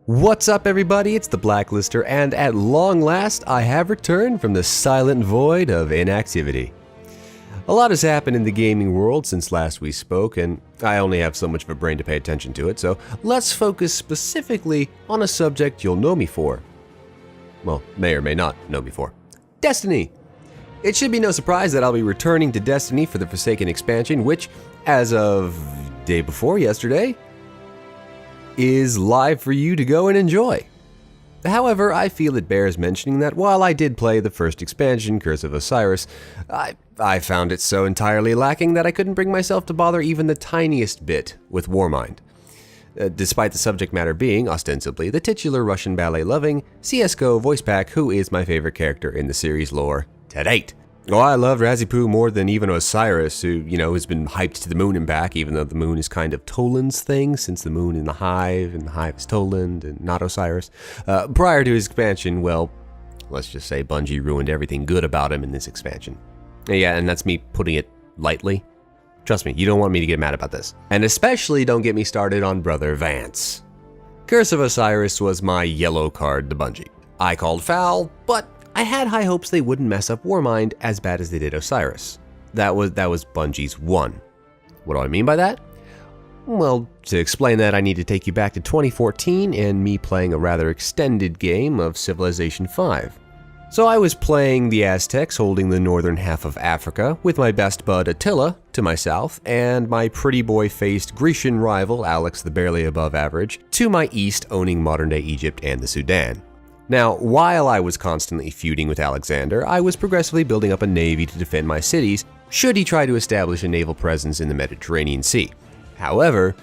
What's up, everybody? It's the Blacklister, and at long last, I have returned from the silent void of inactivity. A lot has happened in the gaming world since last we spoke, and I only have so much of a brain to pay attention to it, so let's focus specifically on a subject you'll know me for. Well, may or may not know me for. Destiny! It should be no surprise that I'll be returning to Destiny for the Forsaken expansion, which, as of day before yesterday, is live for you to go and enjoy. However, I feel it bears mentioning that while I did play the first expansion, Curse of Osiris, I found it so entirely lacking that I couldn't bring myself to bother even the tiniest bit with Warmind. Despite the subject matter being, ostensibly, the titular Russian ballet-loving CSGO voice pack who is my favorite character in the series lore to date. Oh, I love Razipoo more than even Osiris, who, has been hyped to the moon and back, even though the moon is kind of Toland's thing, since the moon in the Hive, and the Hive is Toland, and not Osiris. Prior to his expansion, well, let's just say Bungie ruined everything good about him in this expansion. Yeah, and that's me putting it lightly. Trust me, you don't want me to get mad about this. And especially don't get me started on Brother Vance. Curse of Osiris was my yellow card to Bungie. I called foul, but I had high hopes they wouldn't mess up Warmind as bad as they did Osiris. That was Bungie's one. What do I mean by that? Well, to explain that, I need to take you back to 2014 and me playing a rather extended game of Civilization V. So I was playing the Aztecs holding the northern half of Africa with my best bud Attila to my south and my pretty boy-faced Grecian rival Alex the barely above average to my east owning modern-day Egypt and the Sudan. Now, while I was constantly feuding with Alexander, I was progressively building up a navy to defend my cities should he try to establish a naval presence in the Mediterranean Sea. However,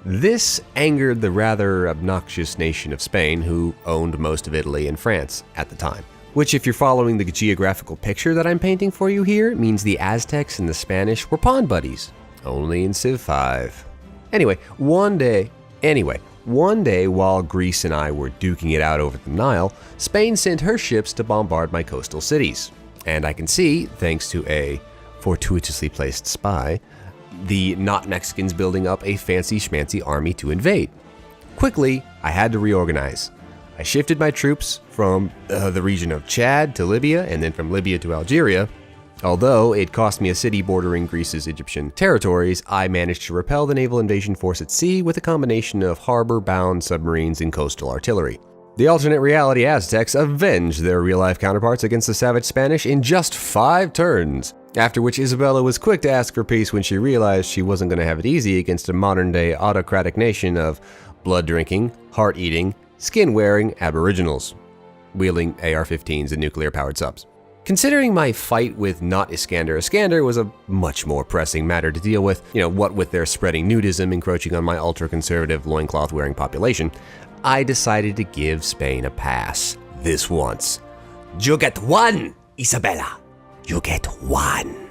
this angered the rather obnoxious nation of Spain, who owned most of Italy and France at the time. Which, if you're following the geographical picture that I'm painting for you here, means the Aztecs and the Spanish were pawn buddies, only in Civ 5. Anyway, one day while Greece and I were duking it out over the Nile, Spain sent her ships to bombard my coastal cities. And I can see, thanks to a fortuitously placed spy, the not Mexicans building up a fancy schmancy army to invade. Quickly, I had to reorganize. I shifted my troops from the region of Chad to Libya, and then from Libya to Algeria. Although it cost me a city bordering Greece's Egyptian territories, I managed to repel the naval invasion force at sea with a combination of harbor-bound submarines and coastal artillery. The alternate reality Aztecs avenged their real-life counterparts against the savage Spanish in just 5 turns, after which Isabella was quick to ask for peace when she realized she wasn't going to have it easy against a modern-day autocratic nation of blood-drinking, heart-eating, skin-wearing aboriginals, wielding AR-15s and nuclear-powered subs. Considering my fight with not Iskander was a much more pressing matter to deal with, what with their spreading nudism encroaching on my ultra-conservative loincloth-wearing population, I decided to give Spain a pass. This once. You get one, Isabella. You get one.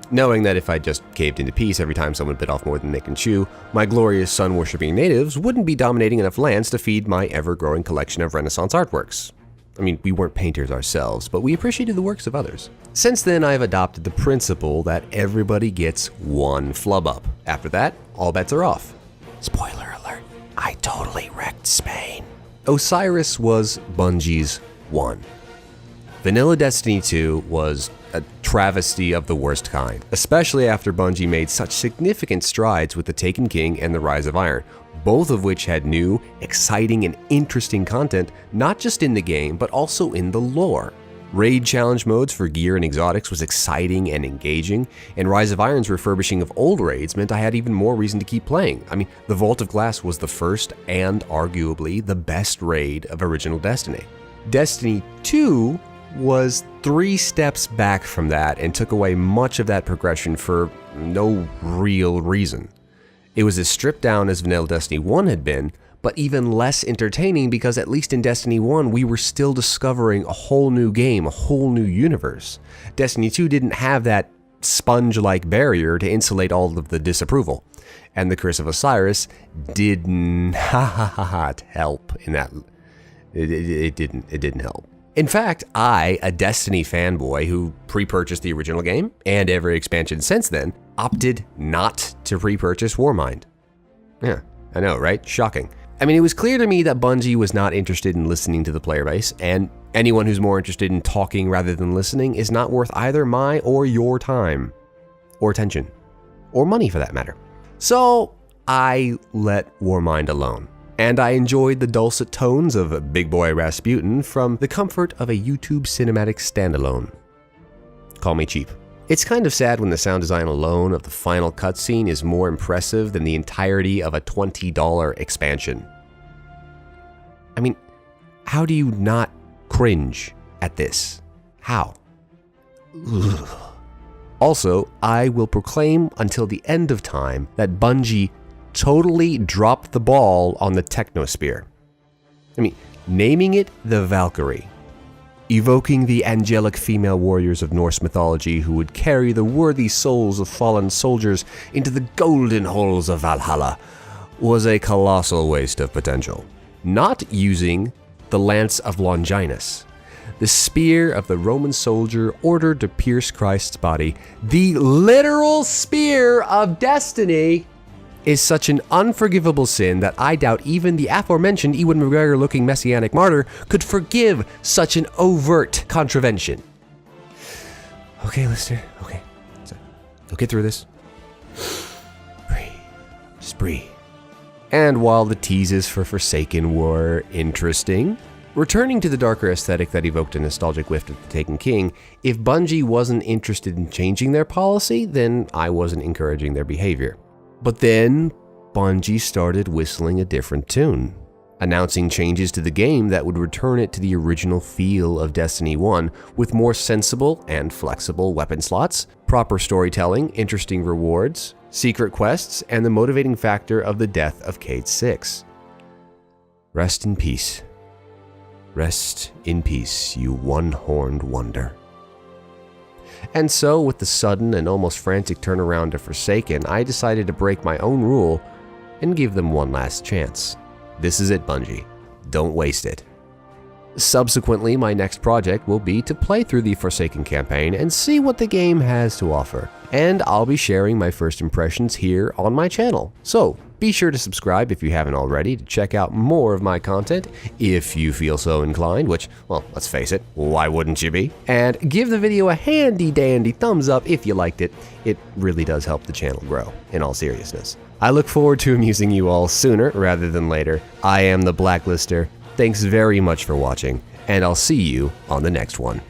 Knowing that if I just caved into peace every time someone bit off more than they can chew, my glorious sun-worshipping natives wouldn't be dominating enough lands to feed my ever-growing collection of Renaissance artworks. I mean, we weren't painters ourselves, but we appreciated the works of others. Since then, I've adopted the principle that everybody gets one flub up. After that, all bets are off. Spoiler alert, I totally wrecked Spain. Osiris was Bungie's one. Vanilla Destiny 2 was a travesty of the worst kind, especially after Bungie made such significant strides with The Taken King and The Rise of Iron, both of which had new, exciting, and interesting content, not just in the game, but also in the lore. Raid challenge modes for gear and exotics was exciting and engaging, and Rise of Iron's refurbishing of old raids meant I had even more reason to keep playing. I mean, the Vault of Glass was the first and arguably the best raid of original Destiny. Destiny 2 was 3 steps back from that and took away much of that progression for no real reason. It was as stripped down as Vanilla Destiny 1 had been, but even less entertaining because at least in Destiny 1 we were still discovering a whole new game, a whole new universe. Destiny 2 didn't have that sponge-like barrier to insulate all of the disapproval, and the Curse of Osiris did not help in that. It didn't help. In fact, I, a Destiny fanboy who pre-purchased the original game and every expansion since then, opted not to pre-purchase Warmind. Yeah, I know, right? Shocking. I mean, it was clear to me that Bungie was not interested in listening to the player base, and anyone who's more interested in talking rather than listening is not worth either my or your time, or attention, or money for that matter. So I let Warmind alone, and I enjoyed the dulcet tones of Big Boy Rasputin from the comfort of a YouTube cinematic standalone. Call me cheap. It's kind of sad when the sound design alone of the final cutscene is more impressive than the entirety of a $20 expansion. I mean, how do you not cringe at this? How? Ugh. Also, I will proclaim until the end of time that Bungie totally dropped the ball on the Technosphere. I mean, naming it the Valkyrie, evoking the angelic female warriors of Norse mythology who would carry the worthy souls of fallen soldiers into the golden halls of Valhalla, was a colossal waste of potential. Not using the Lance of Longinus, the spear of the Roman soldier ordered to pierce Christ's body, the literal spear of destiny, is such an unforgivable sin that I doubt even the aforementioned Ewan McGregor-looking messianic martyr could forgive such an overt contravention. Okay, Lister, okay. We'll get through this. Breathe. Just breathe. And while the teases for Forsaken were interesting, returning to the darker aesthetic that evoked a nostalgic whiff of The Taken King, if Bungie wasn't interested in changing their policy, then I wasn't encouraging their behavior. But then, Bungie started whistling a different tune, announcing changes to the game that would return it to the original feel of Destiny 1 with more sensible and flexible weapon slots, proper storytelling, interesting rewards, secret quests, and the motivating factor of the death of Cayde 6. Rest in peace. Rest in peace, you one-horned wonder. And so, with the sudden and almost frantic turnaround of Forsaken, I decided to break my own rule and give them one last chance. This is it, Bungie. Don't waste it. Subsequently, my next project will be to play through the Forsaken campaign and see what the game has to offer. And I'll be sharing my first impressions here on my channel. So, be sure to subscribe if you haven't already to check out more of my content if you feel so inclined, which, well, let's face it, why wouldn't you be? And give the video a handy dandy thumbs up if you liked it. It really does help the channel grow, in all seriousness. I look forward to amusing you all sooner rather than later. I am the Blacklister. Thanks very much for watching, and I'll see you on the next one.